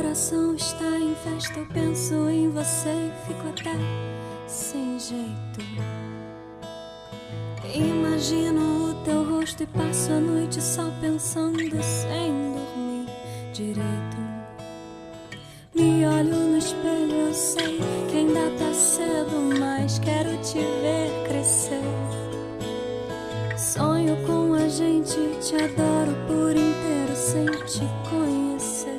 coração está em festa, eu penso em você e fico até sem jeito. Imagino o teu rosto e passo a noite só pensando sem dormir direito. Me olho no espelho, eu sei que ainda tá cedo, mas quero te ver crescer. Sonho com a gente, te adoro por inteiro sem te conhecer.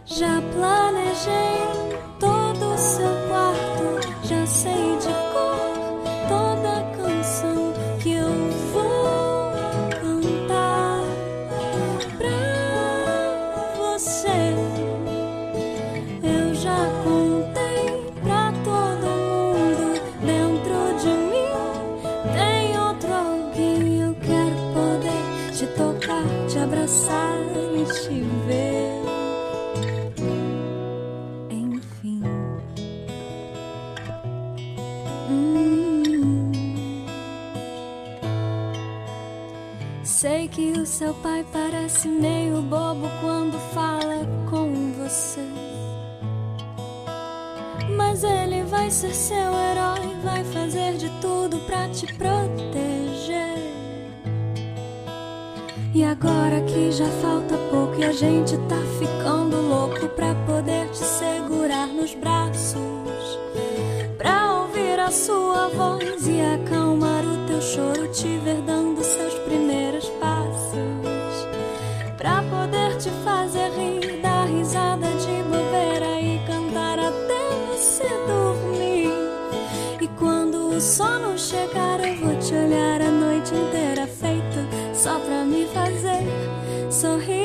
Já planejei todo o seu quarto, já sei de cor toda a canção que eu vou cantar pra você. Eu já contei pra todo mundo, dentro de mim tem outro alguém. Eu quero poder te tocar, te abraçar e te ver. Sei que o seu pai parece meio bobo quando fala com você, mas ele vai ser seu herói, vai fazer de tudo pra te proteger. E agora que já falta pouco e a gente tá ficando louco pra poder te segurar nos braços, pra ouvir a sua voz e acalmar o teu choro, te ver dando seus primeiros passos, pra poder te fazer rir, dar risada de bobeira e cantar até você dormir. E quando o sono chegar eu vou te olhar a noite inteira, feito só pra me fazer sorrir.